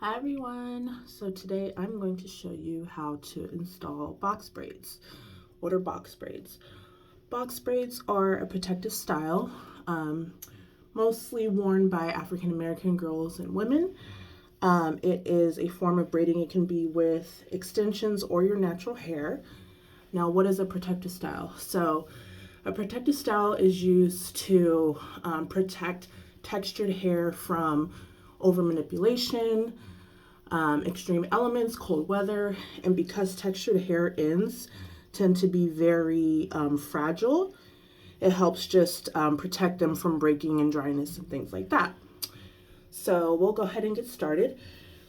Hi everyone, so today I'm going to show you how to install box braids. What are box braids? Box braids are a protective style, mostly worn by African American girls and women. It is a form of braiding. It can be with extensions or your natural hair. Now, what is a protective style? So a protective style is used to protect textured hair from over manipulation, extreme elements, cold weather, and because textured hair ends tend to be very fragile, it helps just protect them from breaking and dryness and things like that. So we'll go ahead and get started.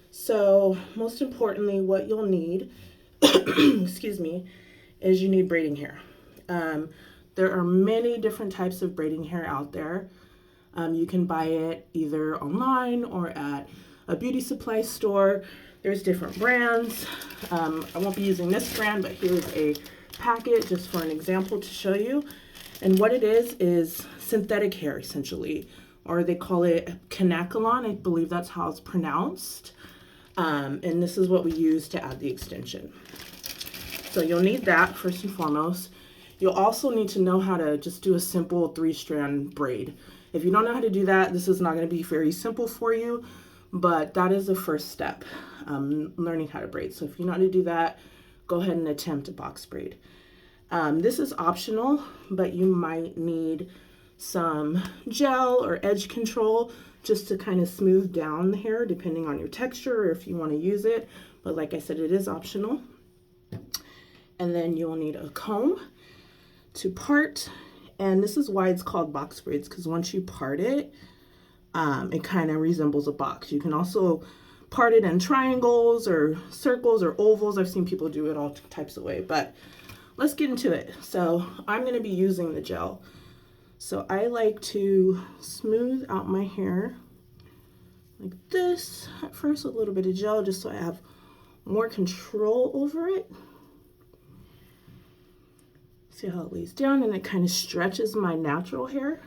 So most importantly, what you'll need, excuse me, is you need braiding hair. There are many different types of braiding hair out there. You can buy it either online or at a beauty supply store. There's different brands. I won't be using this brand, but here's a packet just for an example to show you. And what it is synthetic hair essentially, or they call it canacolon. I believe that's how it's pronounced. And this is what we use to add the extension. So you'll need that first and foremost. You'll also need to know how to just do a simple 3-strand braid. If you don't know how to do that, this is not going to be very simple for you, but that is the first step, learning how to braid. So if you know how to do that, go ahead and attempt a box braid. This is optional, but you might need some gel or edge control just to kind of smooth down the hair depending on your texture or if you want to use it. But like I said, it is optional. And then you'll need a comb to part. And this is why it's called box braids, because once you part it, it kind of resembles a box. You can also part it in triangles or circles or ovals. I've seen people do it all types of way, but let's get into it. So I'm going to be using the gel. So I like to smooth out my hair like this at first with a little bit of gel just so I have more control over it. See how it lays down and it kind of stretches my natural hair.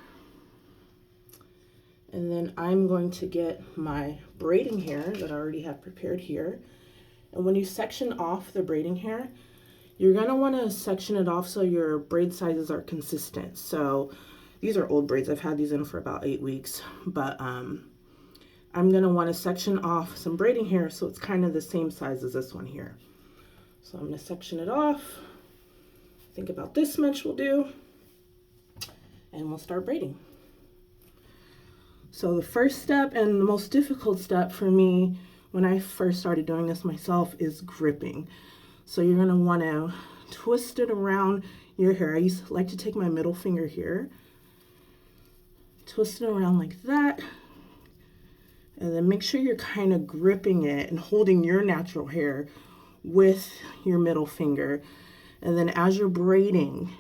And then I'm going to get my braiding hair that I already have prepared here. And when you section off the braiding hair, you're going to want to section it off so your braid sizes are consistent. So these are old braids. I've had these in for about 8 weeks, but I'm going to want to section off some braiding hair so it's kind of the same size as this one here. So I'm going to section it off. Think about this much will do, and we'll start braiding. So the first step and the most difficult step for me when I first started doing this myself is gripping. So you're going to want to twist it around your hair. I used to like to take my middle finger here, twist it around like that, and then make sure you're kind of gripping it and holding your natural hair with your middle finger. And then as you're braiding,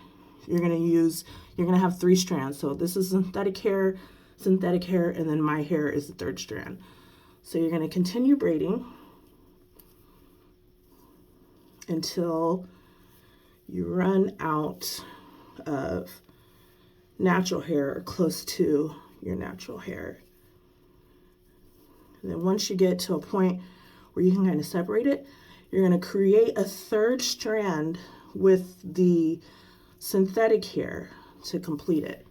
you're going to have 3 strands. So this is synthetic hair, and then my hair is the 3rd strand. So you're going to continue braiding until you run out of natural hair or close to your natural hair. And then once you get to a point where you can kind of separate it, you're going to create a 3rd strand with the synthetic hair to complete it.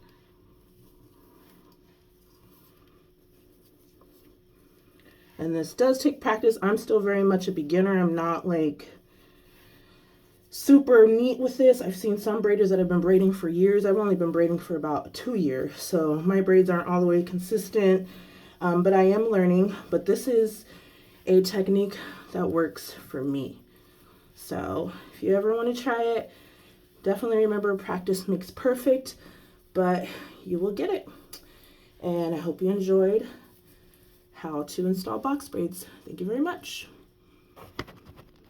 And this does take practice. I'm still very much a beginner. I'm not like super neat with this. I've seen some braiders that have been braiding for years. I've only been braiding for about 2 years, so my braids aren't all the way consistent, but I am learning. But this is a technique that works for me. So if you ever want to try it, definitely remember practice makes perfect, but you will get it. And I hope you enjoyed how to install box braids. Thank you very much.